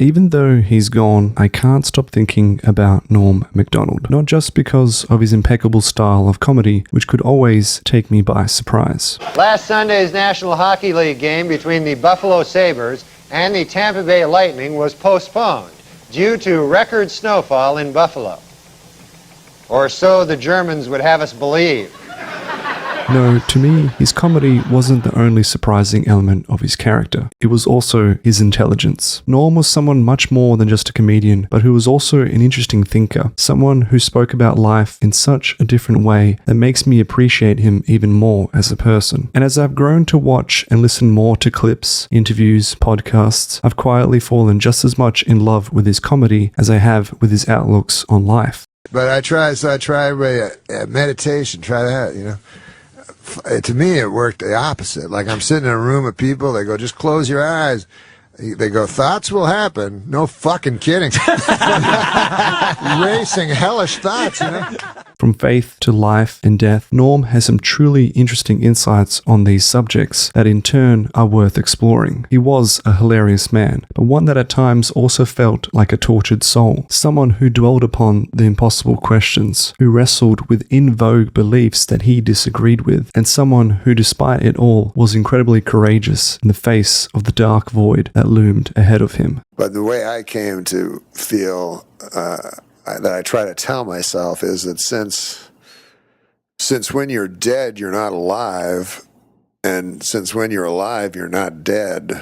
Even though he's gone, I can't stop thinking about Norm Macdonald. Not just because of his impeccable style of comedy, which could always take me by surprise. Last Sunday's National Hockey League game between the Buffalo Sabres and the Tampa Bay Lightning was postponed due to record snowfall in Buffalo. Or so the Germans would have us believe. No, to me, his comedy wasn't the only surprising element of his character. It was also his intelligence. Norm was someone much more than just a comedian, but who was also an interesting thinker, someone who spoke about life in such a different way that makes me appreciate him even more as a person. And as I've grown to watch and listen more to clips, interviews, podcasts, I've quietly fallen just as much in love with his comedy as I have with his outlooks on life. But I try meditation, try that, you know. To me, it worked the opposite. Like, I'm sitting in a room of people, they go, just close your eyes. They go, thoughts will happen. No fucking kidding. Racing hellish thoughts, you know. From faith to life and death, Norm has some truly interesting insights on these subjects that in turn are worth exploring. He was a hilarious man, but one that at times also felt like a tortured soul. Someone who dwelled upon the impossible questions, who wrestled with in vogue beliefs that he disagreed with, and someone who despite it all was incredibly courageous in the face of the dark void that loomed ahead of him. But the way I came to feel that I try to tell myself is that since when you're dead, you're not alive, and since when you're alive, you're not dead,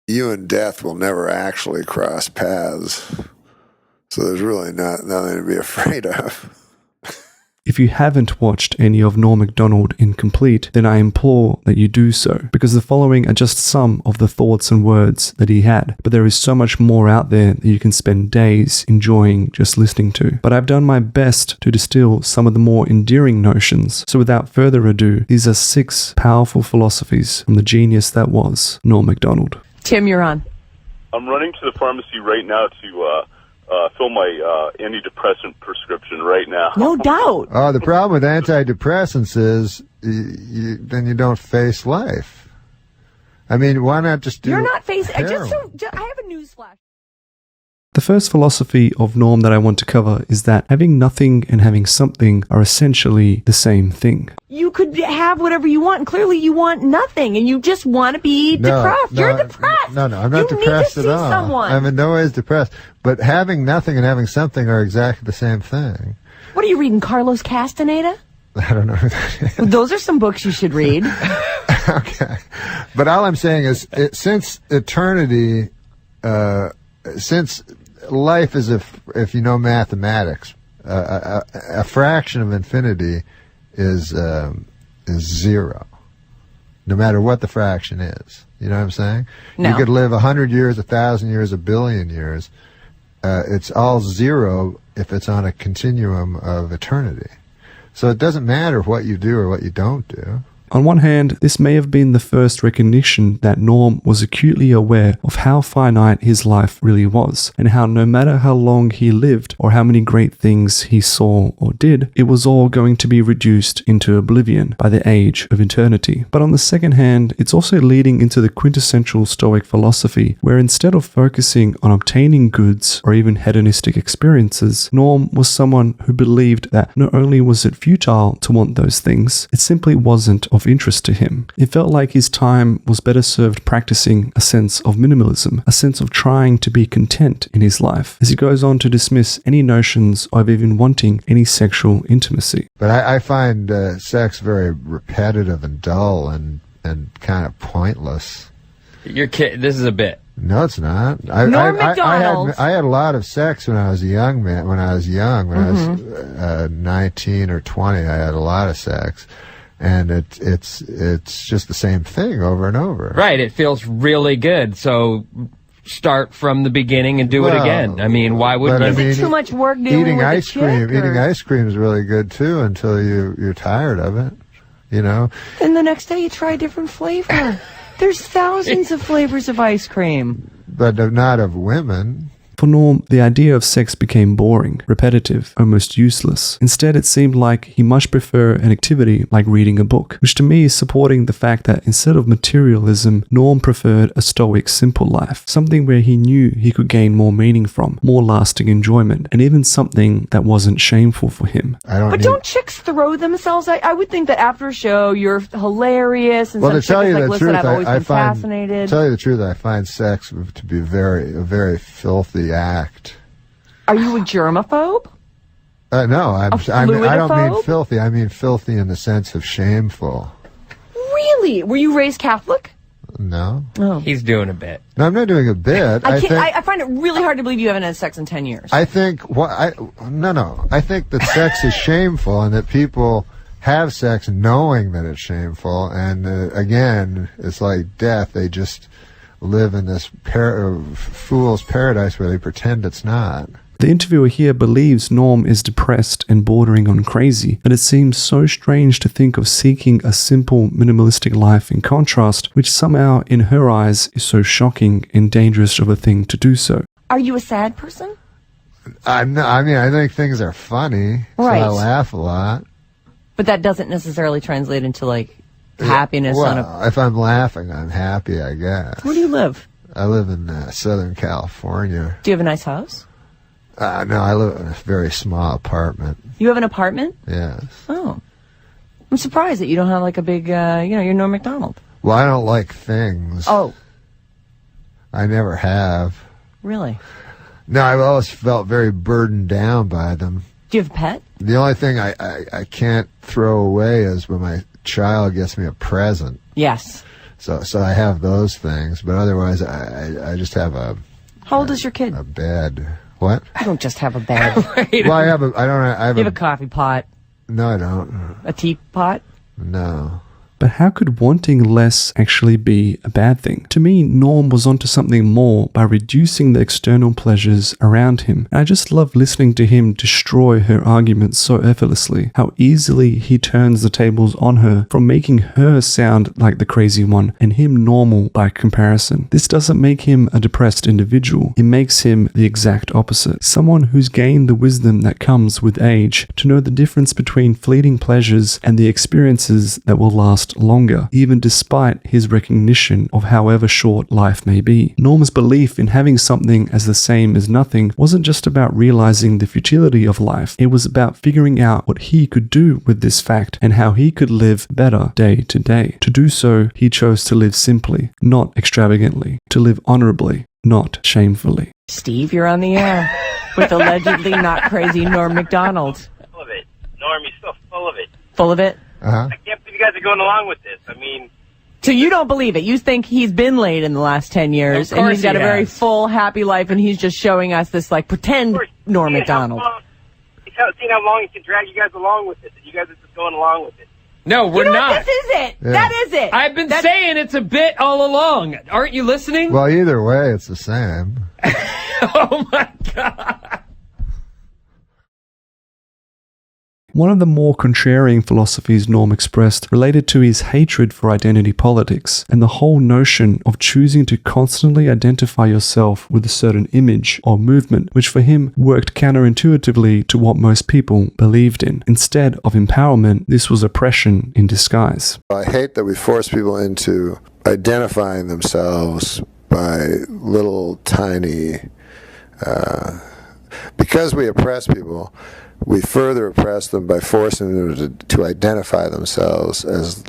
you and death will never actually cross paths. So there's really nothing to be afraid of. If you haven't watched any of Norm Macdonald in complete, then I implore that you do so, because the following are just some of the thoughts and words that he had, but there is so much more out there that you can spend days enjoying just listening to. But I've done my best to distill some of the more endearing notions, so without further ado, these are 6 powerful philosophies from the genius that was Norm Macdonald. Tim, you're on. I'm running to the pharmacy right now to fill my antidepressant prescription right now. No doubt. Oh, the problem with antidepressants is then you don't face life. I mean, why not just do? You're not facing. I heroin? have a newsflash. The first philosophy of Norm that I want to cover is that having nothing and having something are essentially the same thing. You could have whatever you want, and clearly you want nothing, and you just want to be depressed. You're depressed. No, I'm not depressed at all. You need to see someone. I'm in no ways depressed. But having nothing and having something are exactly the same thing. What are you reading, Carlos Castaneda? I don't know who that is. Well, those are some books you should read. Okay. But all I'm saying is, since eternity, since life is, if you know mathematics, a fraction of infinity is 0, no matter what the fraction is. You know what I'm saying? No. You could live 100 years, 1,000 years, 1 billion years. It's all 0 if it's on a continuum of eternity. So it doesn't matter what you do or what you don't do. On one hand, this may have been the first recognition that Norm was acutely aware of how finite his life really was, and how no matter how long he lived or how many great things he saw or did, it was all going to be reduced into oblivion by the age of eternity. But on the second hand, it's also leading into the quintessential Stoic philosophy, where instead of focusing on obtaining goods or even hedonistic experiences, Norm was someone who believed that not only was it futile to want those things, it simply wasn't of interest to him. It felt like his time was better served practicing a sense of minimalism, a sense of trying to be content in his life, as he goes on to dismiss any notions of even wanting any sexual intimacy. But I find sex very repetitive and dull and kind of pointless. Your kid, this is a bit. No, it's not. Norm Macdonald. I had a lot of sex when I was a young man. When I was 19 or 20, I had a lot of sex. And it's just the same thing over and over. Right, it feels really good. So start from the beginning and do it again. I mean, why wouldn't you? Is it too much work dealing eating with ice the cream? chick, or? Eating ice cream is really good too until you're tired of it. You know. Then the next day you try a different flavor. There's thousands of flavors of ice cream. But not of women. For Norm, the idea of sex became boring, repetitive, almost useless. Instead, it seemed like he much preferred an activity like reading a book, which to me is supporting the fact that instead of materialism, Norm preferred a stoic, simple life, something where he knew he could gain more meaning from, more lasting enjoyment, and even something that wasn't shameful for him. Don't chicks throw themselves? I would think that after a show, you're hilarious, and well, some to tell chick you is like, the listen, truth, I've always been fascinated. To tell you the truth, I find sex to be a very filthy act. Are you a germaphobe? No, I don't mean filthy. I mean filthy in the sense of shameful. Really? Were you raised Catholic? No. Oh. He's doing a bit. No, I'm not doing a bit. I find it really hard to believe you haven't had sex in 10 years. I think I think that sex is shameful and that people have sex knowing that it's shameful. And again, it's like death. They just live in this fool's paradise where they pretend it's not. The interviewer here believes Norm is depressed and bordering on crazy, and it seems so strange to think of seeking a simple, minimalistic life in contrast, which somehow, in her eyes, is so shocking and dangerous of a thing to do so. Are you a sad person? I think things are funny, right. So I laugh a lot. But that doesn't necessarily translate into, like, happiness on a... if I'm laughing, I'm happy, I guess. Where do you live? I live in Southern California. Do you have a nice house? No, I live in a very small apartment. You have an apartment? Yes. Oh. I'm surprised that you don't have, like, a big, you're Norm Macdonald. Well, I don't like things. Oh. I never have. Really? No, I've always felt very burdened down by them. Do you have a pet? The only thing I can't throw away is when my child gets me a present. Yes. So I have those things, but otherwise I just have a... How old is your kid? A bed. What? You don't just have a bed. Well, I have a coffee pot. No, I don't. A teapot? No. But how could wanting less actually be a bad thing? To me, Norm was onto something more by reducing the external pleasures around him. And I just love listening to him destroy her arguments so effortlessly. How easily he turns the tables on her, from making her sound like the crazy one and him normal by comparison. This doesn't make him a depressed individual. It makes him the exact opposite. Someone who's gained the wisdom that comes with age to know the difference between fleeting pleasures and the experiences that will last longer, even despite his recognition of however short life may be. Norm's belief in having something as the same as nothing wasn't just about realizing the futility of life. It was about figuring out what he could do with this fact and how he could live better day to day. To do so, he chose to live simply, not extravagantly, to live honorably, not shamefully. Steve, you're on the air with allegedly not crazy Norm Macdonald. Full of it. Norm, you're still full of it. Full of it? Uh-huh. I can't believe you guys are going along with this. I mean... So you don't believe it? You think he's been laid in the last 10 years, and he's got a very full, happy life, and he's just showing us this, like, pretend Norm Macdonald. Seeing how long he can drag you guys along with this, and you guys are just going along with it. No, we're not. This is it. Yeah. That is it. I've been saying it's a bit all along. Aren't you listening? Well, either way, it's the same. Oh, my God. One of the more contrarian philosophies Norm expressed related to his hatred for identity politics and the whole notion of choosing to constantly identify yourself with a certain image or movement, which for him worked counterintuitively to what most people believed in. Instead of empowerment, this was oppression in disguise. I hate that we force people into identifying themselves by little tiny... because we oppress people, we further oppress them by forcing them to identify themselves as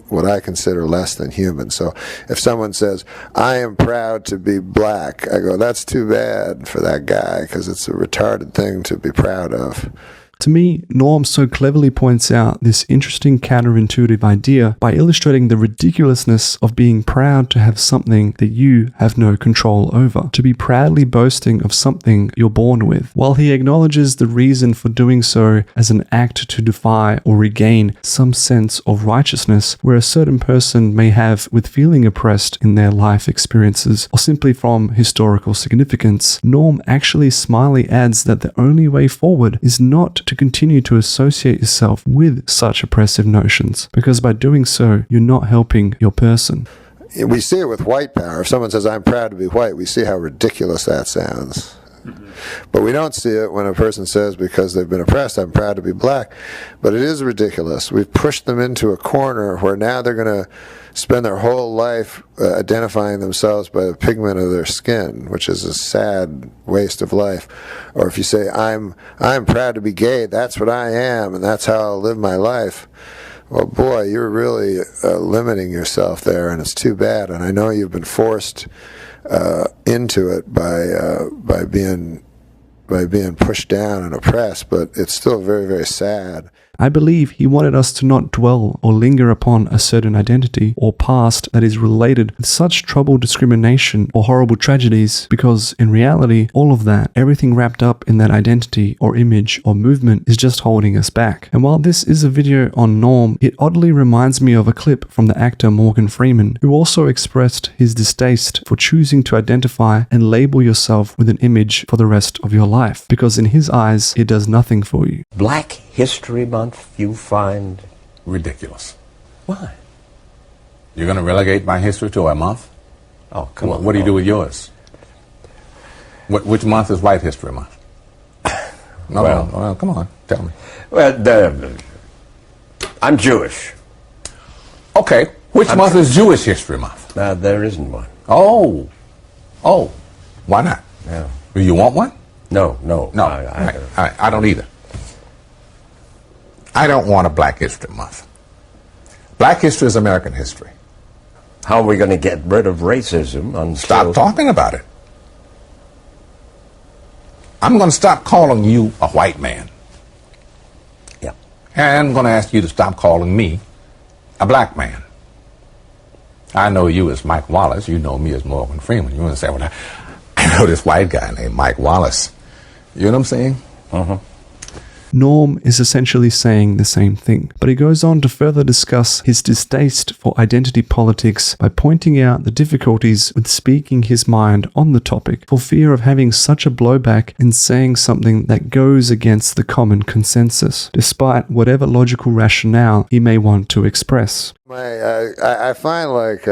what I consider less than human. So if someone says, I am proud to be black, I go, that's too bad for that guy, because it's a retarded thing to be proud of. To me, Norm so cleverly points out this interesting counterintuitive idea by illustrating the ridiculousness of being proud to have something that you have no control over, to be proudly boasting of something you're born with, while he acknowledges the reason for doing so as an act to defy or regain some sense of righteousness where a certain person may have with feeling oppressed in their life experiences or simply from historical significance. Norm actually smiley adds that the only way forward is not to continue to associate yourself with such oppressive notions, because by doing so, you're not helping your person. We see it with white power. If someone says, I'm proud to be white, we see how ridiculous that sounds. But we don't see it when a person says, because they've been oppressed, I'm proud to be black. But it is ridiculous. We've pushed them into a corner where now they're going to spend their whole life identifying themselves by the pigment of their skin, which is a sad waste of life. Or if you say, I'm proud to be gay, that's what I am, and that's how I'll live my life. Well, boy, you're really limiting yourself there, and it's too bad. And I know you've been forced into it by being pushed down and oppressed, but it's still very, very sad. I believe he wanted us to not dwell or linger upon a certain identity or past that is related with such troubled discrimination or horrible tragedies, because in reality, all of that, everything wrapped up in that identity or image or movement, is just holding us back. And while this is a video on Norm, it oddly reminds me of a clip from the actor Morgan Freeman, who also expressed his distaste for choosing to identify and label yourself with an image for the rest of your life, because in his eyes, it does nothing for you. Black History Month you find ridiculous. Why? You're going to relegate my history to a month? Oh, come on. What do you do with yours? Which month is White History Month? No, well, come on, tell me. Well, I'm Jewish. Okay, which month is Jewish History Month? There isn't one. Oh, why not? Yeah. Do you want one? No. I don't either. I don't want a Black History Month. Black history is American history. How are we going to get rid of racism? Stop talking about it. I'm going to stop calling you a white man. Yeah. And I'm going to ask you to stop calling me a black man. I know you as Mike Wallace. You know me as Morgan Freeman. You want to say, well, I know this white guy named Mike Wallace. You know what I'm saying? Uh-huh. Norm is essentially saying the same thing, but he goes on to further discuss his distaste for identity politics by pointing out the difficulties with speaking his mind on the topic for fear of having such a blowback and saying something that goes against the common consensus, despite whatever logical rationale he may want to express. I find like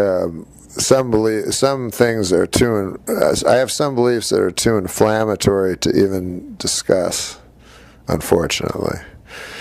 some things are too. I have some beliefs that are too inflammatory to even discuss. Unfortunately.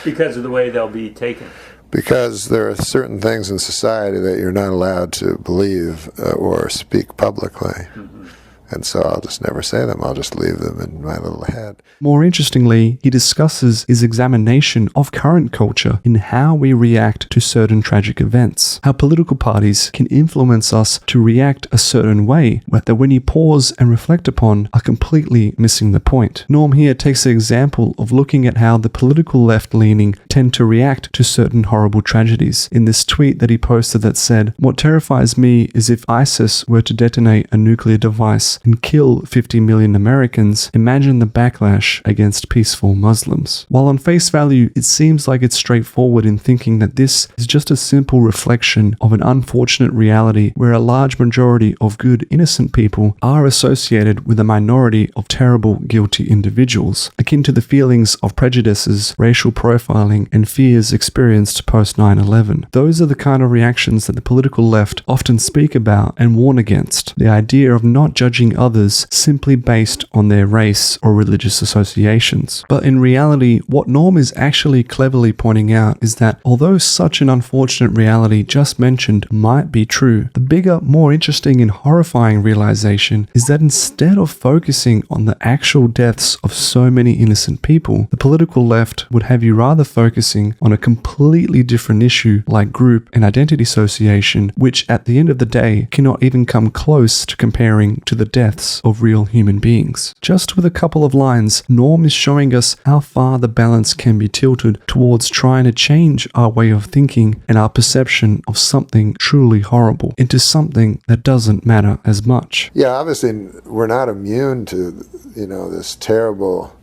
Because of the way they'll be taken. Because there are certain things in society that you're not allowed to believe or speak publicly. Mm-hmm. And so I'll just never say them. I'll just leave them in my little head. More interestingly, he discusses his examination of current culture in how we react to certain tragic events, how political parties can influence us to react a certain way that when you pause and reflect upon are completely missing the point. Norm here takes the example of looking at how the political left-leaning tend to react to certain horrible tragedies. In this tweet that he posted that said, "What terrifies me is if ISIS were to detonate a nuclear device and kill 50 million Americans, imagine the backlash against peaceful Muslims." While on face value, it seems like it's straightforward in thinking that this is just a simple reflection of an unfortunate reality where a large majority of good, innocent people are associated with a minority of terrible, guilty individuals, akin to the feelings of prejudices, racial profiling, and fears experienced post 9/11. Those are the kind of reactions that the political left often speak about and warn against. The idea of not judging others simply based on their race or religious associations. But in reality, what Norm is actually cleverly pointing out is that although such an unfortunate reality just mentioned might be true, the bigger, more interesting and horrifying realization is that instead of focusing on the actual deaths of so many innocent people, the political left would have you rather focusing on a completely different issue like group and identity association, which at the end of the day cannot even come close to comparing to the deaths of real human beings. Just with a couple of lines, Norm is showing us how far the balance can be tilted towards trying to change our way of thinking and our perception of something truly horrible into something that doesn't matter as much. Yeah, obviously we're not immune to, this terrible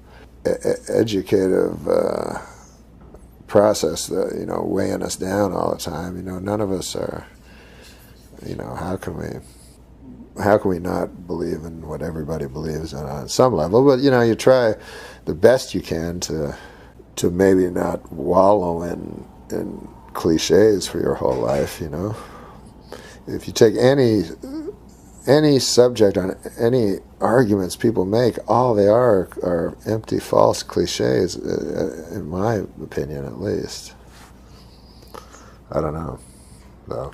educative process that, weighing us down all the time. None of us are, how can we not believe in what everybody believes on some level? But, you try the best you can to maybe not wallow in cliches for your whole life, If you take any any subject, on any arguments people make, all they are empty, false cliches, in my opinion, at least. I don't know, though.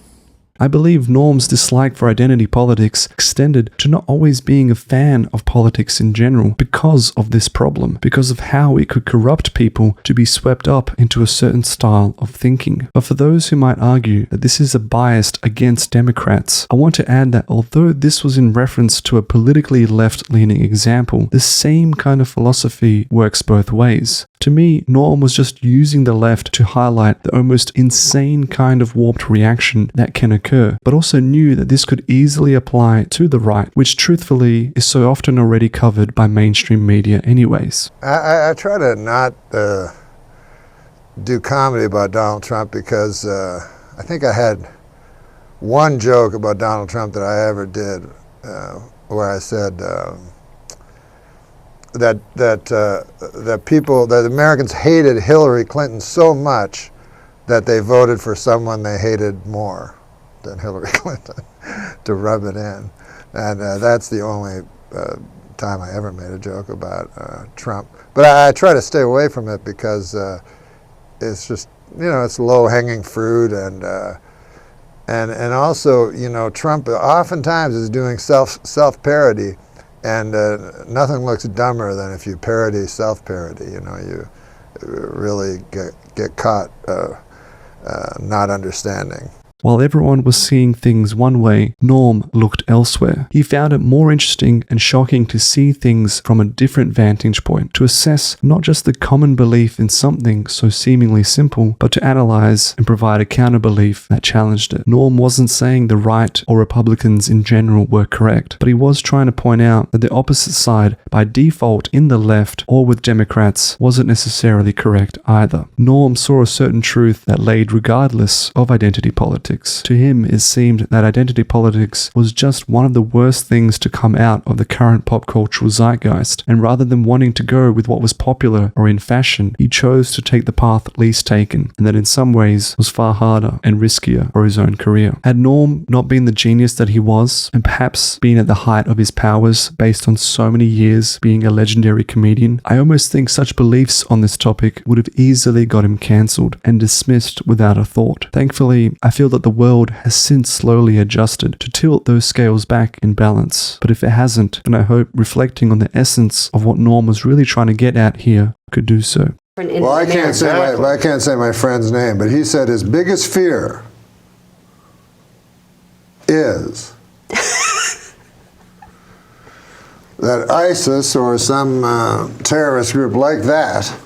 I believe Norm's dislike for identity politics extended to not always being a fan of politics in general because of this problem, because of how it could corrupt people to be swept up into a certain style of thinking. But for those who might argue that this is a bias against Democrats, I want to add that although this was in reference to a politically left-leaning example, the same kind of philosophy works both ways. To me, Norm was just using the left to highlight the almost insane kind of warped reaction that can occur, but also knew that this could easily apply to the right, which truthfully is so often already covered by mainstream media anyways. I try to not do comedy about Donald Trump because I think I had one joke about Donald Trump that I ever did where I said that Americans hated Hillary Clinton so much that they voted for someone they hated more than Hillary Clinton to rub it in. And that's the only time I ever made a joke about Trump. But I try to stay away from it because it's just, it's low-hanging fruit, and also, Trump oftentimes is doing self-parody. And nothing looks dumber than if you parody self-parody. You really get caught not understanding. While everyone was seeing things one way, Norm looked elsewhere. He found it more interesting and shocking to see things from a different vantage point, to assess not just the common belief in something so seemingly simple, but to analyze and provide a counter-belief that challenged it. Norm wasn't saying the right or Republicans in general were correct, but he was trying to point out that the opposite side, by default in the left or with Democrats, wasn't necessarily correct either. Norm saw a certain truth that laid regardless of identity politics. To him, it seemed that identity politics was just one of the worst things to come out of the current pop cultural zeitgeist, and rather than wanting to go with what was popular or in fashion, he chose to take the path least taken, and that in some ways was far harder and riskier for his own career. Had Norm not been the genius that he was, and perhaps been at the height of his powers based on so many years being a legendary comedian, I almost think such beliefs on this topic would have easily got him cancelled and dismissed without a thought. Thankfully, I feel that the world has since slowly adjusted to tilt those scales back in balance. But if it hasn't, then I hope reflecting on the essence of what Norm was really trying to get at here could do so. Well, I can't say my friend's name, but he said his biggest fear is that ISIS or some terrorist group like that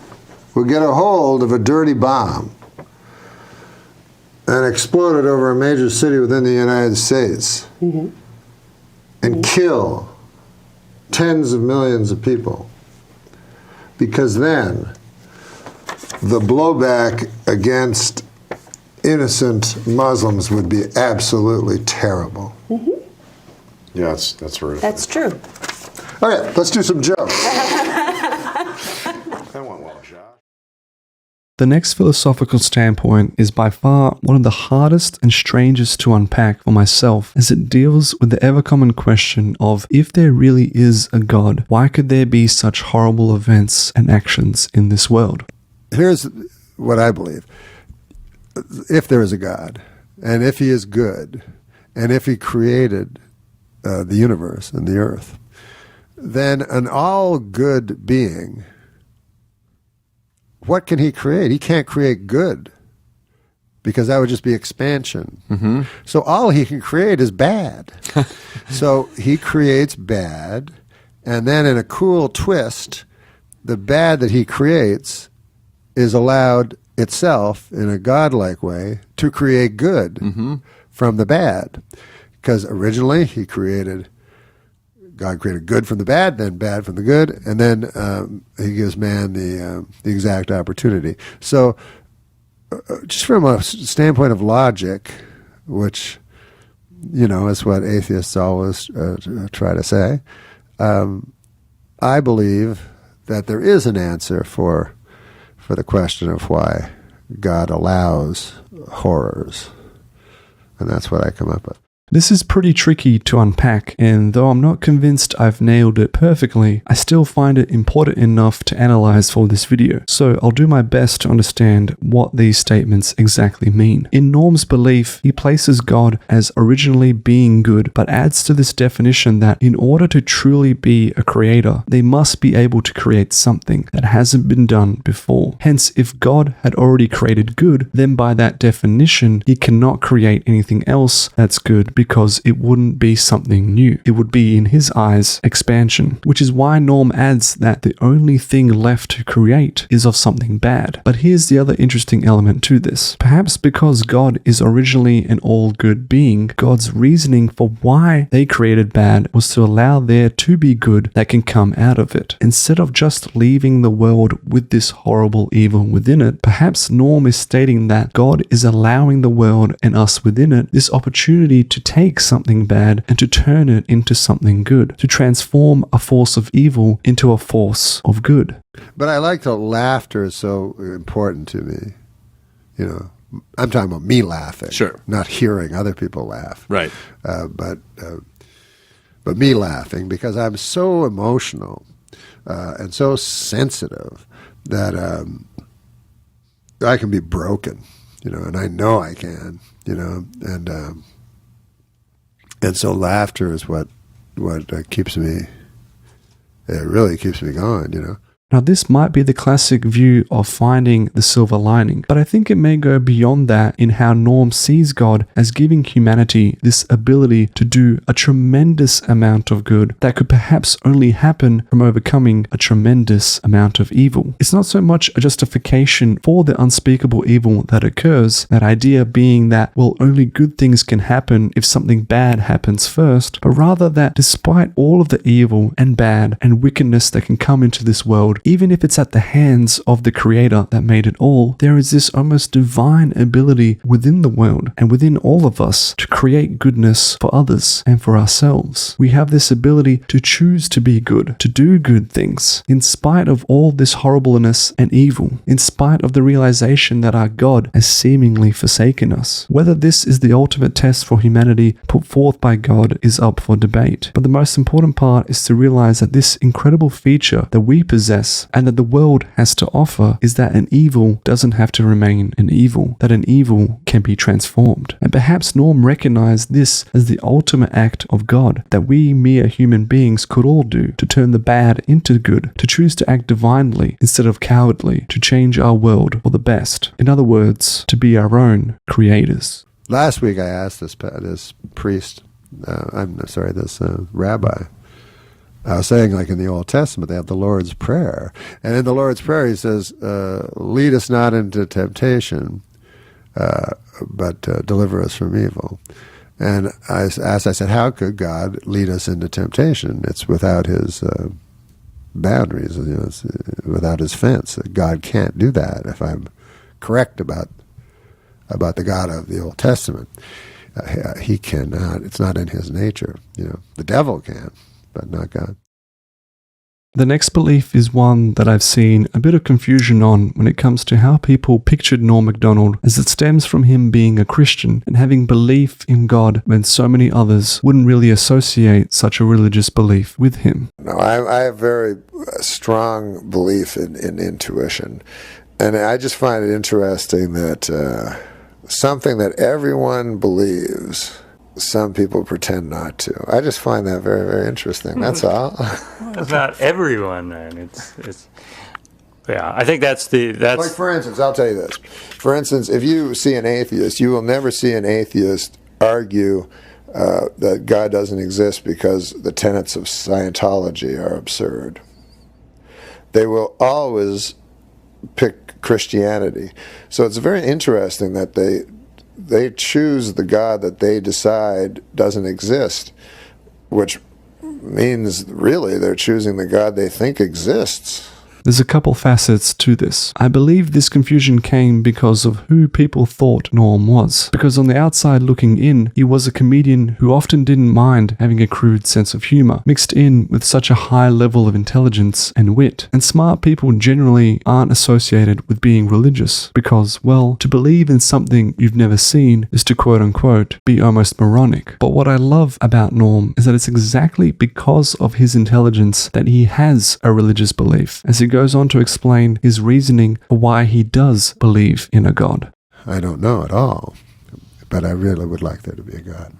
would get a hold of a dirty bomb and explode it over a major city within the United States and kill tens of millions of people. Because then the blowback against innocent Muslims would be absolutely terrible. Yeah, that's right. That's true. Okay, let's do some jokes. The next philosophical standpoint is by far one of the hardest and strangest to unpack for myself, as it deals with the ever-common question of, if there really is a God, why could there be such horrible events and actions in this world? Here's what I believe. If there is a God, and if he is good, and if he created the universe and the earth, then an all-good being, what can he create? He can't create good, because that would just be expansion. So all he can create is bad. So he creates bad, and then in a cool twist, the bad that he creates is allowed itself, in a godlike way, to create good from the bad. Because originally God created good from the bad, then bad from the good, and then he gives man the exact opportunity. So just from a standpoint of logic, which, is what atheists always try to say, I believe that there is an answer for the question of why God allows horrors. And that's what I come up with. This is pretty tricky to unpack, and though I'm not convinced I've nailed it perfectly, I still find it important enough to analyze for this video. So I'll do my best to understand what these statements exactly mean. In Norm's belief, he places God as originally being good, but adds to this definition that in order to truly be a creator, they must be able to create something that hasn't been done before. Hence, if God had already created good, then by that definition, he cannot create anything else that's good because it wouldn't be something new. It would be, in his eyes, expansion, which is why Norm adds that the only thing left to create is of something bad. But here's the other interesting element to this. Perhaps because God is originally an all-good being, God's reasoning for why they created bad was to allow there to be good that can come out of it. Instead of just leaving the world with this horrible evil within it, perhaps Norm is stating that God is allowing the world and us within it this opportunity to take something bad and to turn it into something good, to transform a force of evil into a force of good. But I like the laughter is so important to me. You know, I'm talking about me laughing, sure, not hearing other people laugh, right? But me laughing because I'm so emotional and so sensitive that I can be broken, you know, and I know I can, you know, and so laughter is what keeps me. It really keeps me going, you know. Now, this might be the classic view of finding the silver lining, but I think it may go beyond that in how Norm sees God as giving humanity this ability to do a tremendous amount of good that could perhaps only happen from overcoming a tremendous amount of evil. It's not so much a justification for the unspeakable evil that occurs, that idea being that, well, only good things can happen if something bad happens first, but rather that despite all of the evil and bad and wickedness that can come into this world, even if it's at the hands of the creator that made it all, there is this almost divine ability within the world and within all of us to create goodness for others and for ourselves. We have this ability to choose to be good, to do good things, in spite of all this horribleness and evil, in spite of the realization that our God has seemingly forsaken us. Whether this is the ultimate test for humanity put forth by God is up for debate, but the most important part is to realize that this incredible feature that we possess and that the world has to offer is that an evil doesn't have to remain an evil, that an evil can be transformed. And perhaps Norm recognized this as the ultimate act of God that we mere human beings could all do, to turn the bad into good, to choose to act divinely instead of cowardly, to change our world for the best. In other words, to be our own creators. Last week I asked this priest, this rabbi, I was saying, like in the Old Testament, they have the Lord's Prayer. And in the Lord's Prayer, he says, lead us not into temptation, but deliver us from evil. And I said, how could God lead us into temptation? It's without his boundaries, you know, it's without his fence. God can't do that, if I'm correct about the God of the Old Testament. He cannot. It's not in his nature. You know, the devil can, but not God. The next belief is one that I've seen a bit of confusion on when it comes to how people pictured Norm Macdonald, as it stems from him being a Christian and having belief in God when so many others wouldn't really associate such a religious belief with him. No, I have very strong belief in intuition. And I just find it interesting that something that everyone believes, some people pretend not to. I just find that very, very interesting. That's all. Well, it's not everyone, then. It's. Yeah, I think that's like, for instance, I'll tell you this. For instance, if you see an atheist, you will never see an atheist argue that God doesn't exist because the tenets of Scientology are absurd. They will always pick Christianity. So it's very interesting that they choose the God that they decide doesn't exist, which means really they're choosing the God they think exists. There's a couple facets to this. I believe this confusion came because of who people thought Norm was. Because on the outside looking in, he was a comedian who often didn't mind having a crude sense of humor, mixed in with such a high level of intelligence and wit. And smart people generally aren't associated with being religious because, well, to believe in something you've never seen is to quote-unquote be almost moronic. But what I love about Norm is that it's exactly because of his intelligence that he has a religious belief, as he goes on to explain his reasoning for why he does believe in a God. I don't know at all, but I really would like there to be a God.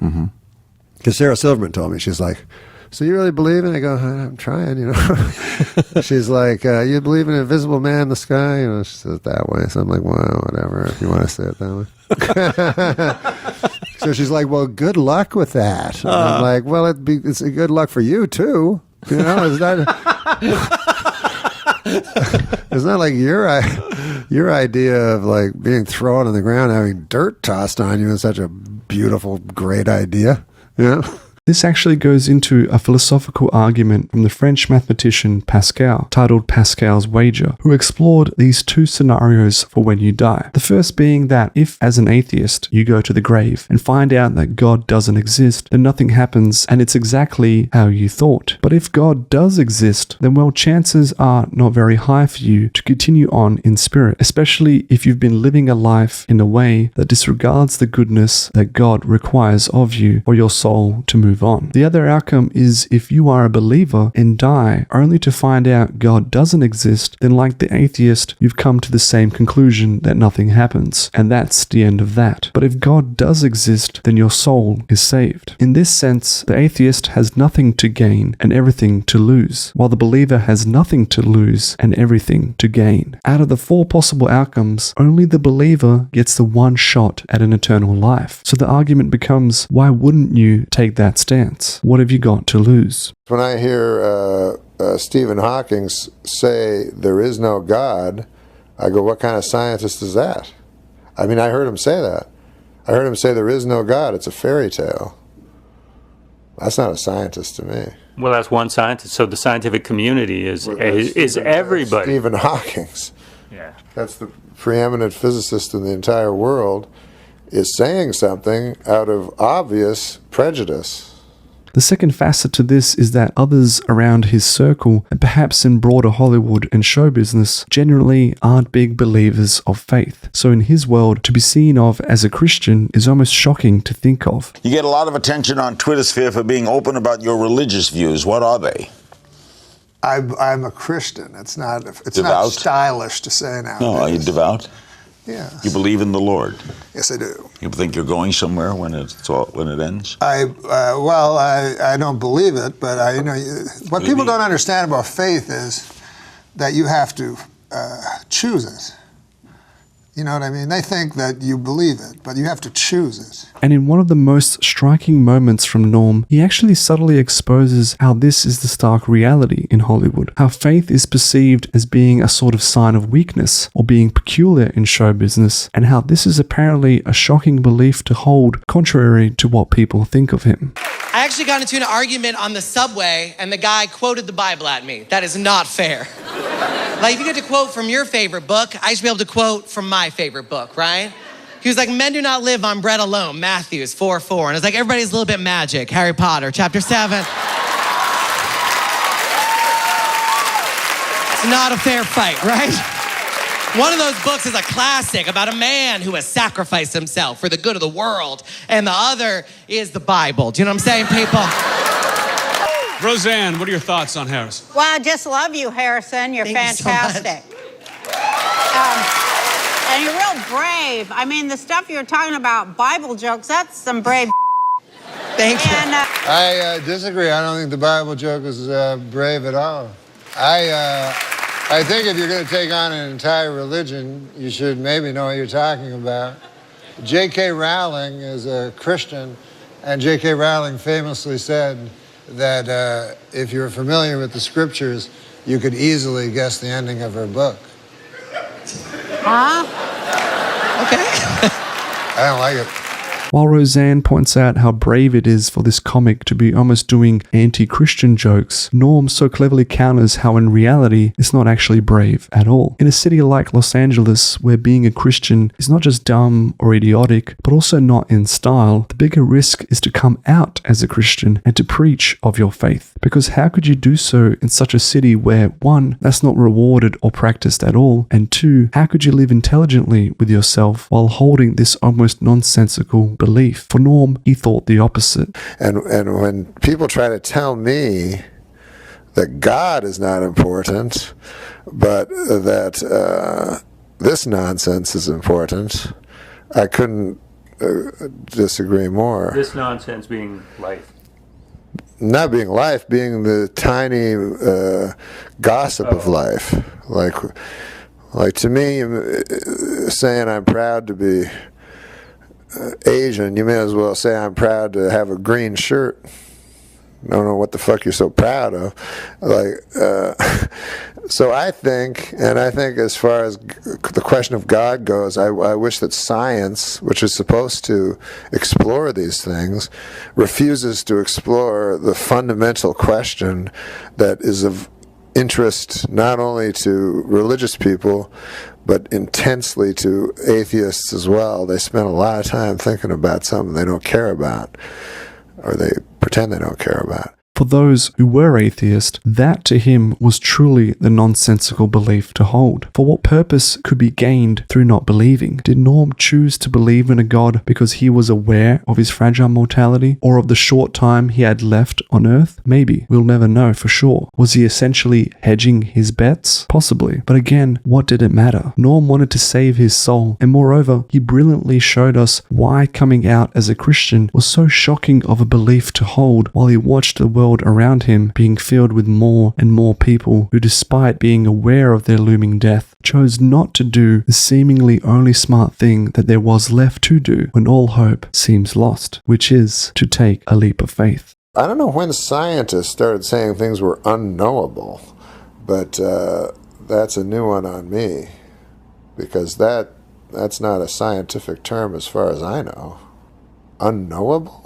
Because Sarah Silverman told me, she's like, so you really believe in it? I go, I'm trying, you know. She's like, you believe in an invisible man in the sky? You know, she says it that way. So I'm like, well, whatever, if you want to say it that way. So she's like, well, good luck with that. And I'm like, well, it's a good luck for you, too. You know, it's not like your idea of like being thrown on the ground, having dirt tossed on you is such a beautiful, great idea. You know? This actually goes into a philosophical argument from the French mathematician Pascal, titled Pascal's Wager, who explored these two scenarios for when you die. The first being that if, as an atheist, you go to the grave and find out that God doesn't exist, then nothing happens and it's exactly how you thought. But if God does exist, then well, chances are not very high for you to continue on in spirit, especially if you've been living a life in a way that disregards the goodness that God requires of you for your soul to move on. The other outcome is if you are a believer and die only to find out God doesn't exist, then like the atheist, you've come to the same conclusion that nothing happens, and that's the end of that. But if God does exist, then your soul is saved. In this sense, the atheist has nothing to gain and everything to lose, while the believer has nothing to lose and everything to gain. Out of the four possible outcomes, only the believer gets the one shot at an eternal life. So the argument becomes, why wouldn't you take that stance? What have you got to lose? When I hear Stephen Hawking say there is no God, I go, what kind of scientist is that? I mean, I heard him say that. I heard him say there is no God, it's a fairy tale. That's not a scientist to me. Well, that's one scientist. So the scientific community is everybody. Stephen Hawking's. Yeah. That's the preeminent physicist in the entire world, is saying something out of obvious prejudice. The second facet to this is that others around his circle, and perhaps in broader Hollywood and show business, generally aren't big believers of faith. So in his world, to be seen of as a Christian is almost shocking to think of. You get a lot of attention on Twitter sphere for being open about your religious views. What are they? I'm a Christian. It's not Devout? not stylish to say now. No, are you devout? Yeah. You believe in the Lord? Yes, I do. You think you're going somewhere when it ends? I don't believe it, but what people don't understand about faith is that you have to choose it. You know what I mean? They think that you believe it, but you have to choose it. And in one of the most striking moments from Norm, he actually subtly exposes how this is the stark reality in Hollywood. How faith is perceived as being a sort of sign of weakness or being peculiar in show business, and how this is apparently a shocking belief to hold, contrary to what people think of him. I actually got into an argument on the subway, and the guy quoted the Bible at me. That is not fair. Like, if you get to quote from your favorite book, I should be able to quote from my favorite book, right? He was like, men do not live on bread alone, Matthew 4:4. And it's like, everybody's a little bit magic, Harry Potter, chapter 7. It's not a fair fight, right? One of those books is a classic about a man who has sacrificed himself for the good of the world, and the other is the Bible. Do you know what I'm saying, people? Roseanne, what are your thoughts on Harrison? Well, I just love you, Harrison. You're fantastic. And you're real brave. I mean, the stuff you're talking about, Bible jokes, that's some brave. Thank you. And, I disagree. I don't think the Bible joke is brave at all. I think if you're going to take on an entire religion, you should maybe know what you're talking about. J.K. Rowling is a Christian, and J.K. Rowling famously said that if you're familiar with the scriptures, you could easily guess the ending of her book. huh? Okay. I don't like it. While Roseanne points out how brave it is for this comic to be almost doing anti-Christian jokes, Norm so cleverly counters how in reality it's not actually brave at all. In a city like Los Angeles, where being a Christian is not just dumb or idiotic, but also not in style, the bigger risk is to come out as a Christian and to preach of your faith. Because how could you do so in such a city where, one, that's not rewarded or practiced at all, and two, how could you live intelligently with yourself while holding this almost nonsensical belief? For Norm, he thought the opposite. And when people try to tell me that God is not important, but that this nonsense is important, I couldn't disagree more. This nonsense being life. Not being life, being the tiny gossip of life. Like to me, saying I'm proud to be Asian, you may as well say I'm proud to have a green shirt. I don't know what the fuck you're so proud of. So I think as far as the question of God goes, I wish that science, which is supposed to explore these things, refuses to explore the fundamental question that is of interest not only to religious people, but intensely to atheists as well. They spend a lot of time thinking about something they don't care about, or they pretend they don't care about. For those who were atheist, that to him was truly the nonsensical belief to hold. For what purpose could be gained through not believing? Did Norm choose to believe in a God because he was aware of his fragile mortality, or of the short time he had left on Earth? Maybe. We'll never know for sure. Was he essentially hedging his bets? Possibly. But again, what did it matter? Norm wanted to save his soul, and moreover, he brilliantly showed us why coming out as a Christian was so shocking of a belief to hold, while he watched the world around him being filled with more and more people who, despite being aware of their looming death, chose not to do the seemingly only smart thing that there was left to do when all hope seems lost, which is to take a leap of faith. I don't know when scientists started saying things were unknowable, but that's a new one on me, because that's not a scientific term as far as I know. Unknowable?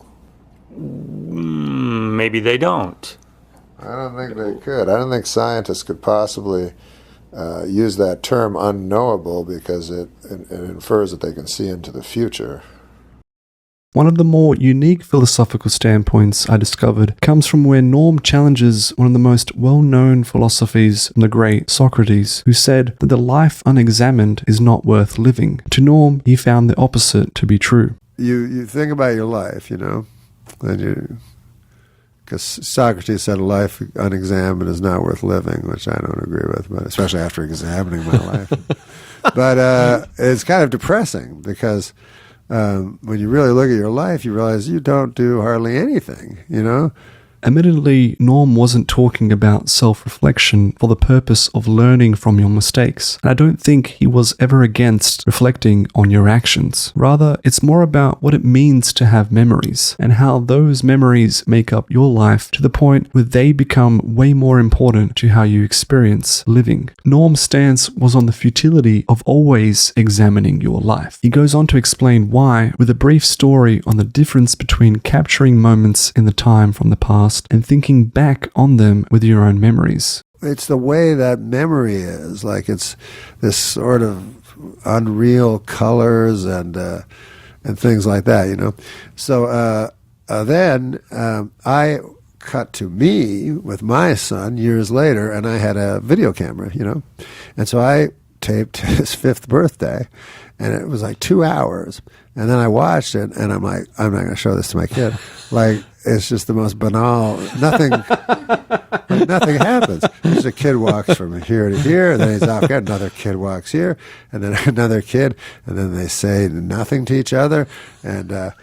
Maybe they don't. I don't think they could. I don't think scientists could possibly use that term unknowable, because it infers that they can see into the future. One of the more unique philosophical standpoints I discovered comes from where Norm challenges one of the most well-known philosophies from the great Socrates, who said that the life unexamined is not worth living. To Norm, he found the opposite to be true. You think about your life, because Socrates said a life unexamined is not worth living, which I don't agree with, but especially after examining my life. But it's kind of depressing, because when you really look at your life, you realize you don't do hardly anything, Admittedly, Norm wasn't talking about self-reflection for the purpose of learning from your mistakes, and I don't think he was ever against reflecting on your actions. Rather, it's more about what it means to have memories, and how those memories make up your life to the point where they become way more important to how you experience living. Norm's stance was on the futility of always examining your life. He goes on to explain why, with a brief story on the difference between capturing moments in the time from the past and thinking back on them with your own memories. It's the way that memory is. Like, it's this sort of unreal colors and things like that, So then I cut to me with my son years later, and I had a video camera, And so I taped his 5th birthday, and it was like 2 hours. And then I watched it, and I'm like, I'm not going to show this to my kid. Like, it's just the most banal. Nothing happens. Just a kid walks from here to here, and then he's off. Another kid walks here, and then another kid, and then they say nothing to each other. And I'm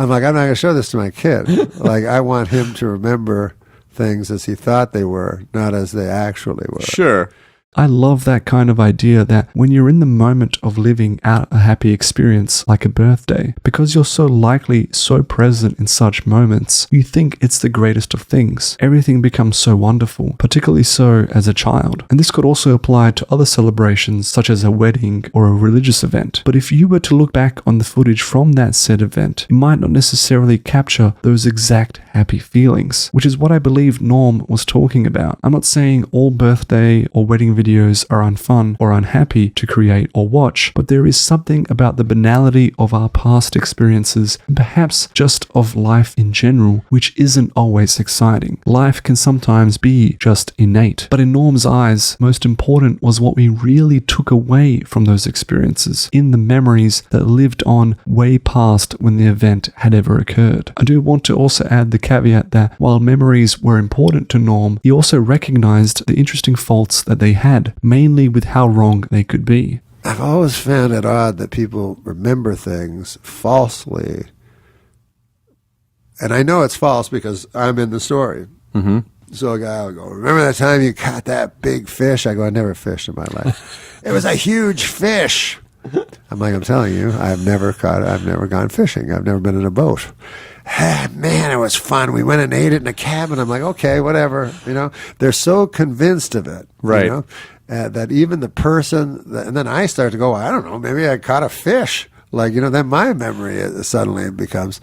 like, I'm not going to show this to my kid. Like, I want him to remember things as he thought they were, not as they actually were. Sure. I love that kind of idea that when you're in the moment of living out a happy experience like a birthday, because you're so likely so present in such moments, you think it's the greatest of things. Everything becomes so wonderful, particularly so as a child. And this could also apply to other celebrations such as a wedding or a religious event. But if you were to look back on the footage from that said event, it might not necessarily capture those exact happy feelings, which is what I believe Norm was talking about. I'm not saying all birthday or wedding videos are unfun or unhappy to create or watch, but there is something about the banality of our past experiences and perhaps just of life in general, which isn't always exciting. Life can sometimes be just innate, but in Norm's eyes, most important was what we really took away from those experiences in the memories that lived on way past when the event had ever occurred. I do want to also add the caveat that while memories were important to Norm, he also recognized the interesting faults that they had, mainly with how wrong they could be. I've always found it odd that people remember things falsely. And I know it's false because I'm in the story. Mm-hmm. So a guy will go, remember that time you caught that big fish? I go, I never fished in my life. It was a huge fish. I'm like, I'm telling you, I've never caught it. I've never gone fishing. I've never been in a boat. Man, it was fun. We went and ate it in a cabin. I'm like, okay, whatever. You know, they're so convinced of it. Right. You know, that even the person, and then I start to go, I don't know, maybe I caught a fish. Like, you know, then my memory suddenly becomes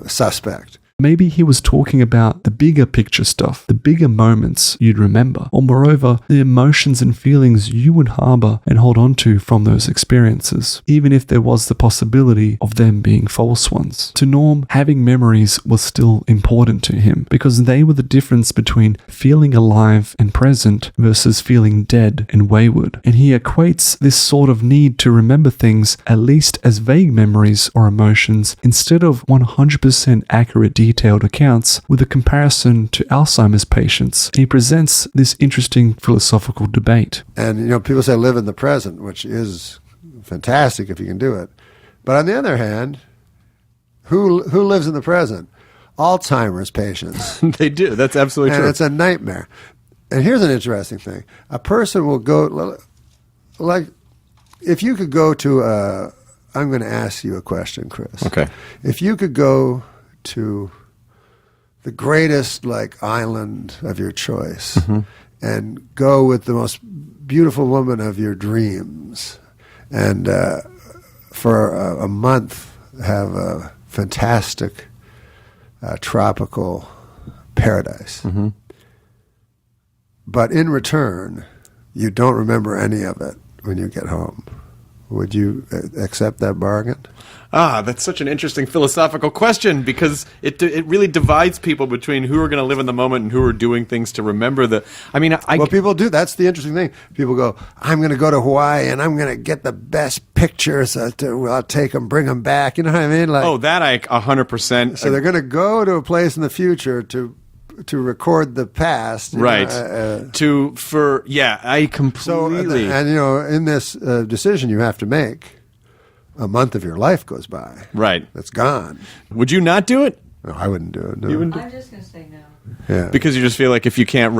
suspect. Maybe he was talking about the bigger picture stuff, the bigger moments you'd remember, or moreover, the emotions and feelings you would harbor and hold on to from those experiences, even if there was the possibility of them being false ones. To Norm, having memories was still important to him because they were the difference between feeling alive and present versus feeling dead and wayward. And he equates this sort of need to remember things at least as vague memories or emotions instead of 100% accurate detailed accounts with a comparison to Alzheimer's patients. And he presents this interesting philosophical debate. And, you know, people say live in the present, which is fantastic if you can do it. But on the other hand, who lives in the present? Alzheimer's patients. They do. That's absolutely true. And it's a nightmare. And here's an interesting thing. A person will go, like, if you could go to I'm going to ask you a question, Chris. Okay. If you could go to the greatest island of your choice and go with the most beautiful woman of your dreams and for a month have a fantastic tropical paradise. But in return, you don't remember any of it when you get home. Would you accept that bargain? That's such an interesting philosophical question because it really divides people between who are going to live in the moment and who are doing things to remember the. I mean, well, people do. That's the interesting thing. People go, I'm going to go to Hawaii and I'm going to get the best pictures. I'll take them, bring them back. You know what I mean? Like, that I 100%. So they're going to go to a place in the future to record the past, right? I completely. So, and you know, in this decision you have to make, a month of your life goes by. Right, that's gone. Would you not do it? No, I wouldn't do it. No. You wouldn't I'm just going to say no. Yeah, because you just feel like if you can't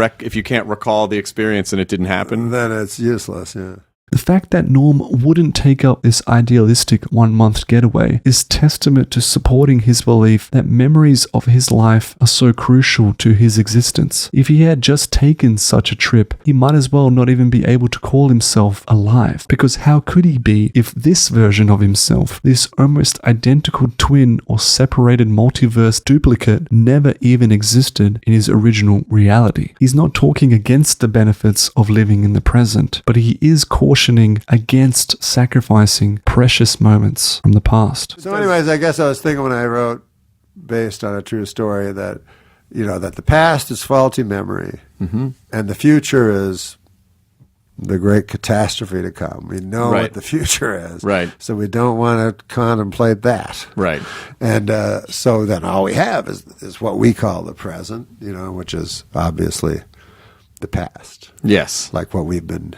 recall the experience and it didn't happen, then it's useless. Yeah. The fact that Norm wouldn't take up this idealistic 1 month getaway is testament to supporting his belief that memories of his life are so crucial to his existence. If he had just taken such a trip, he might as well not even be able to call himself alive, because how could he be if this version of himself, this almost identical twin or separated multiverse duplicate, never even existed in his original reality? He's not talking against the benefits of living in the present, but he is cautioning against sacrificing precious moments from the past. So anyways, I guess I was thinking when I wrote, based on a true story, that, you know, that the past is faulty memory and the future is the great catastrophe to come. We know what the future is. Right. So we don't want to contemplate that. Right. And so then all we have is what we call the present, you know, which is obviously the past. Yes. Like what we've been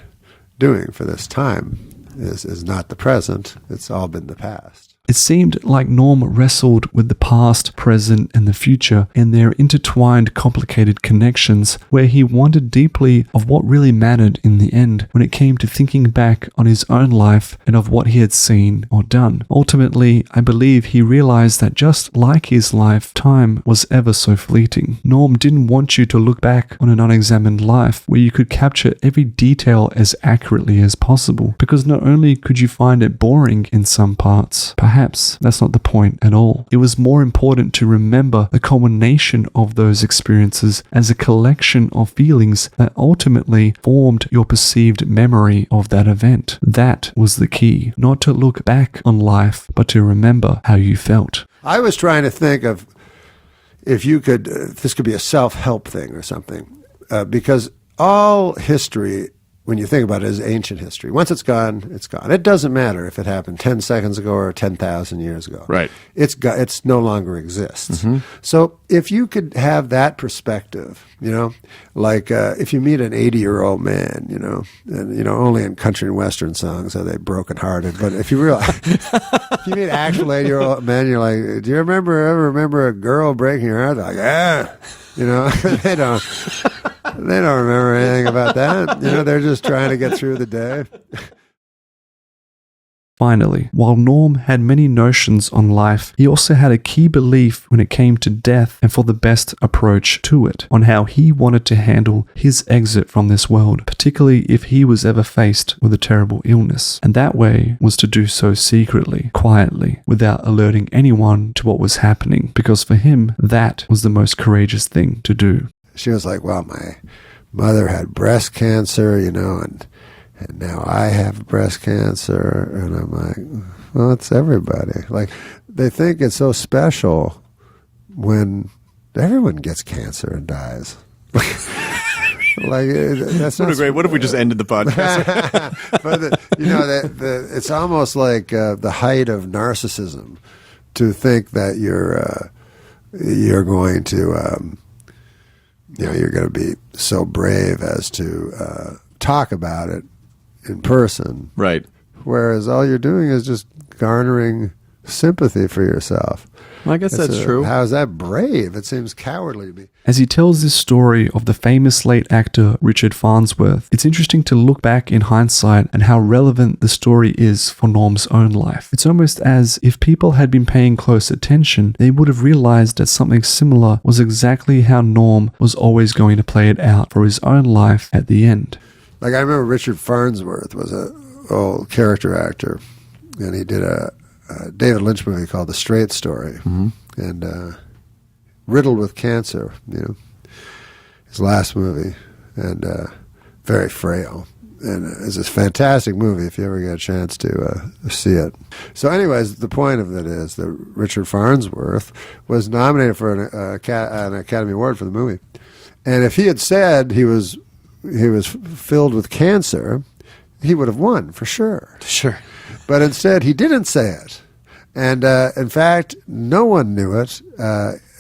doing for this time is not the present. It's all been the past. It seemed like Norm wrestled with the past, present, and the future and their intertwined, complicated connections, where he wondered deeply of what really mattered in the end when it came to thinking back on his own life and of what he had seen or done. Ultimately, I believe he realized that just like his life, time was ever so fleeting. Norm didn't want you to look back on an unexamined life where you could capture every detail as accurately as possible, because not only could you find it boring in some parts, perhaps that's not the point at all. It was more important to remember the culmination of those experiences as a collection of feelings that ultimately formed your perceived memory of that event. That was the key, not to look back on life, but to remember how you felt. I was trying to think of if you could, this could be a self-help thing or something, because all history, when you think about it, is ancient history. Once it's gone, it's gone. It doesn't matter if it happened 10 seconds ago or 10,000 years ago. Right. It's no longer exists. So if you could have that perspective, like if you meet an 80-year-old man, and only in country and western songs are they brokenhearted, but if you realize, if you meet actual 80-year-old men, you're like, do you ever remember a girl breaking your heart? They're like, yeah. They don't remember anything about that. They're just trying to get through the day. Finally, while Norm had many notions on life, he also had a key belief when it came to death and for the best approach to it, on how he wanted to handle his exit from this world, particularly if he was ever faced with a terrible illness. And that way was to do so secretly, quietly, without alerting anyone to what was happening, because for him, that was the most courageous thing to do. She was like, well, my mother had breast cancer, and now I have breast cancer. And I'm like, well, it's everybody. Like, they think it's so special when everyone gets cancer and dies. Like, that's not great. What if we just ended the podcast? But it's almost like the height of narcissism to think that you're going to you're going to be so brave as to talk about it in person. Right. Whereas all you're doing is just garnering sympathy for yourself. Well, I guess that's true. How is that brave? It seems cowardly to me. As he tells this story of the famous late actor Richard Farnsworth, it's interesting to look back in hindsight and how relevant the story is for Norm's own life. It's almost as if people had been paying close attention, they would have realized that something similar was exactly how Norm was always going to play it out for his own life at the end. Like, I remember Richard Farnsworth was an old character actor, and he did a David Lynch movie called The Straight Story, and riddled with cancer, his last movie, and very frail. And it's a fantastic movie if you ever get a chance to see it. So anyways, the point of it is that Richard Farnsworth was nominated for an Academy Award for the movie. And if he had said he was filled with cancer, he would have won for sure. Sure. But instead, he didn't say it. And in fact, no one knew it.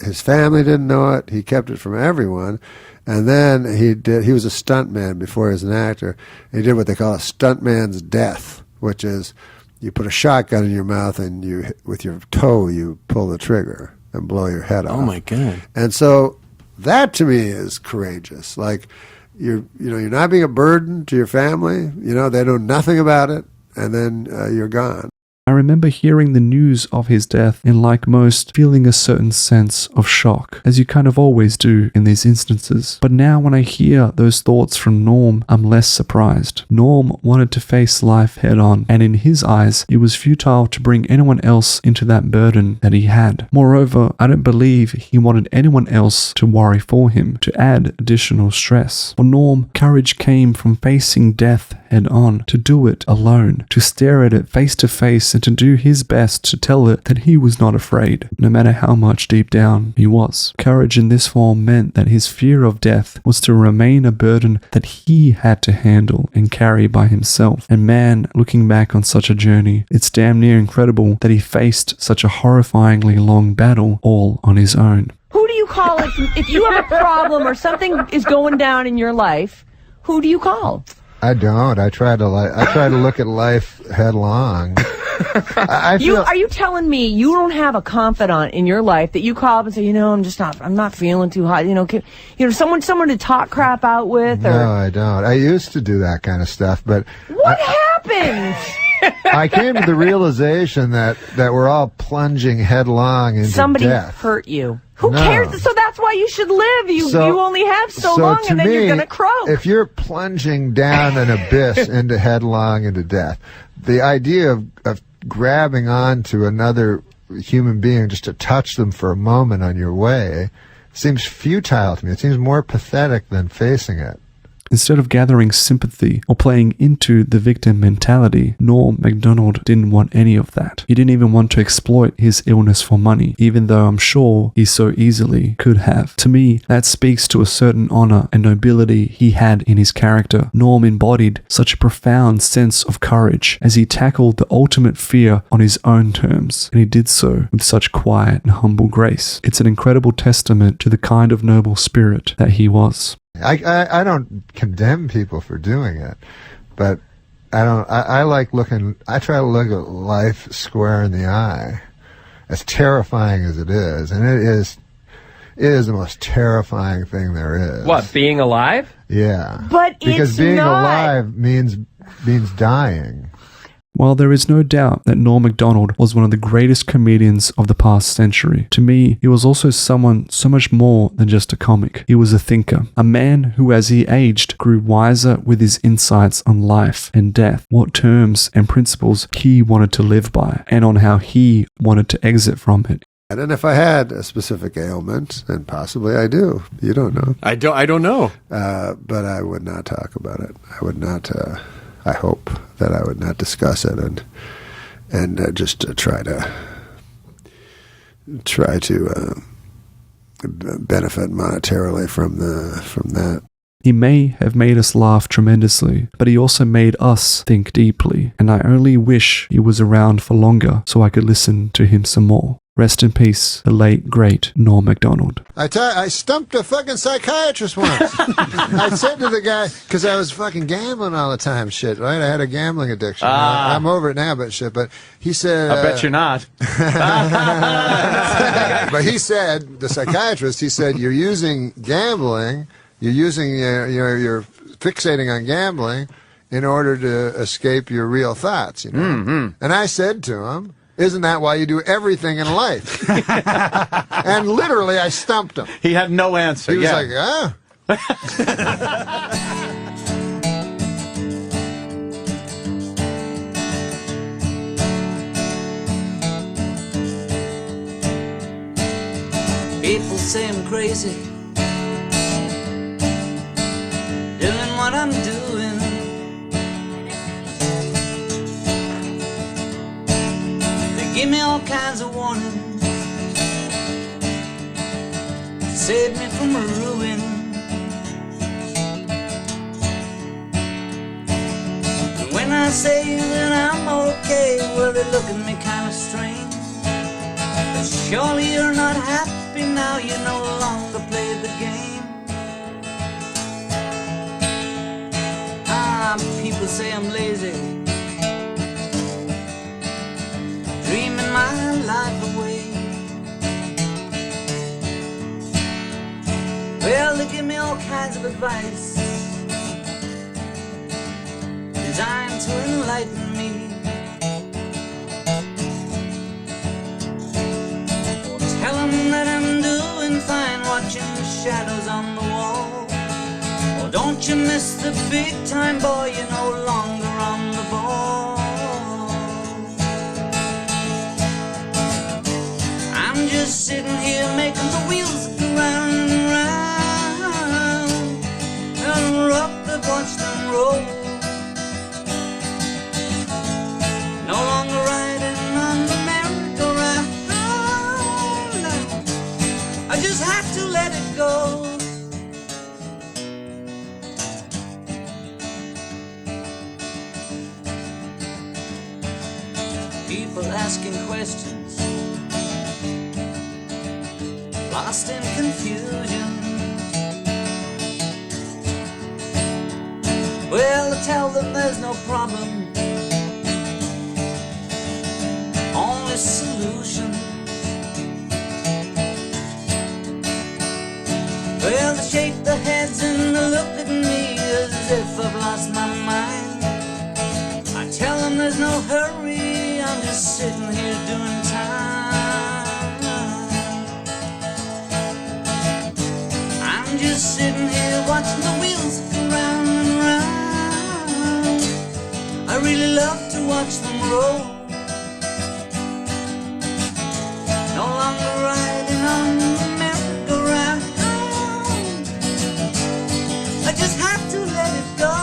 His family didn't know it. He kept it from everyone. And then he was a stuntman before he was an actor. He did what they call a stuntman's death, which is you put a shotgun in your mouth and with your toe you pull the trigger and blow your head off. Oh my God. And so that to me is courageous. Like, you're not being a burden to your family. They know nothing about it, and then you're gone. I remember hearing the news of his death and, like most, feeling a certain sense of shock, as you kind of always do in these instances. But now when I hear those thoughts from Norm, I'm less surprised. Norm wanted to face life head on, and in his eyes, it was futile to bring anyone else into that burden that he had. Moreover, I don't believe he wanted anyone else to worry for him, to add additional stress. For Norm, courage came from facing death head on, to do it alone, to stare at it face to face, and to do his best to tell it that he was not afraid, no matter how much deep down he was. Courage in this form meant that his fear of death was to remain a burden that he had to handle and carry by himself. And man, looking back on such a journey, it's damn near incredible that he faced such a horrifyingly long battle all on his own. Who do you call if you have a problem or something is going down in your life? Who do you call? I don't. I try to look at life headlong. I feel, Are you telling me you don't have a confidant in your life that you call up and say, I'm not feeling too hot, someone to talk crap out with? Or... No, I don't. I used to do that kind of stuff, but what happened? I came to the realization that we're all plunging headlong into Somebody death. hurt you. Who cares? So that's why you should live. You only have so long, and then you're going to croak. If you're plunging down an abyss headlong into death, the idea of grabbing onto another human being just to touch them for a moment on your way seems futile to me. It seems more pathetic than facing it. Instead of gathering sympathy or playing into the victim mentality, Norm MacDonald didn't want any of that. He didn't even want to exploit his illness for money, even though I'm sure he so easily could have. To me, that speaks to a certain honor and nobility he had in his character. Norm embodied such a profound sense of courage as he tackled the ultimate fear on his own terms, and he did so with such quiet and humble grace. It's an incredible testament to the kind of noble spirit that he was. I don't condemn people for doing it, but I like looking. I try to look at life square in the eye, as terrifying as it is, and it is the most terrifying thing there is. What, being alive? Yeah, but because being alive means dying. While there is no doubt that Norm MacDonald was one of the greatest comedians of the past century, to me, he was also someone so much more than just a comic. He was a thinker, a man who as he aged grew wiser with his insights on life and death, what terms and principles he wanted to live by, and on how he wanted to exit from it. And if I had a specific ailment, and possibly I do, you don't know. I don't know. But I would not talk about it. I would not. I hope that I would not discuss it and just try to benefit monetarily from that. He may have made us laugh tremendously, but he also made us think deeply, and I only wish he was around for longer so I could listen to him some more. Rest in peace, the late, great Norm MacDonald. I stumped a fucking psychiatrist once. I said to the guy, because I was fucking gambling all the time, shit, right? I had a gambling addiction. I'm over it now, but shit. But he said... I bet you're not. But he said, the psychiatrist, he said, you're using gambling, you're fixating on gambling in order to escape your real thoughts, you know? Mm-hmm. And I said to him... Isn't that why you do everything in life? And literally, I stumped him. He had no answer. He was like, People say I'm crazy, doing what I'm doing. Give me all kinds of warnings, save me from ruin. And when I say that I'm okay, well, they look at me kind of strange. But surely you're not happy now, you no longer play the game. People say I'm lazy, dreaming my life away. Well, they give me all kinds of advice designed to enlighten me. Tell them that I'm doing fine, watching the shadows on the wall. Oh, don't you miss the big time, boy, you're no longer on the ball. I'm just sitting here making the wheels go round and round, and rock the watch them roll. No longer riding on the merry-go-round. I just have to let it go. People asking questions, lost in confusion. Well, I tell them there's no problem, solution. Well, they shake their heads and they look at me as if I've lost my mind. I tell them there's no hurry, I'm just sitting here doing time. I'm just sitting here watching the wheels go round and round. I really love to watch them roll. No longer riding on the merry-go-round. I just have to let it go.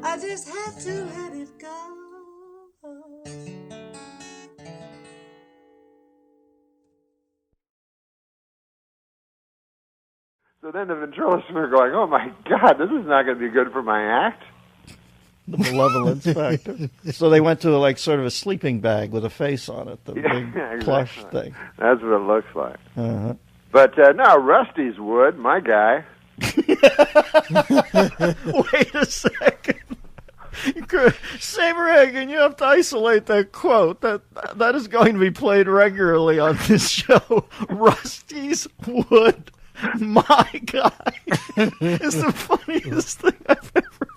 I just have to let it go. So then the ventriloquists are going, oh my God, this is not going to be good for my act. The malevolence factor. So they went to like sort of a sleeping bag with a face on it, the big exactly. plush thing. That's what it looks like. Uh-huh. But no, Rusty's would, my guy. Wait a second. Saberhagen, you have to isolate that quote. That is going to be played regularly on this show. Rusty's wood, my guy, is the funniest thing I've ever heard.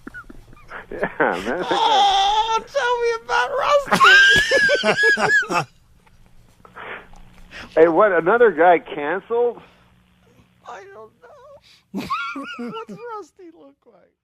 Yeah, man. Oh, tell me about Rusty. Hey, what, another guy canceled? I don't know. What's Rusty look like?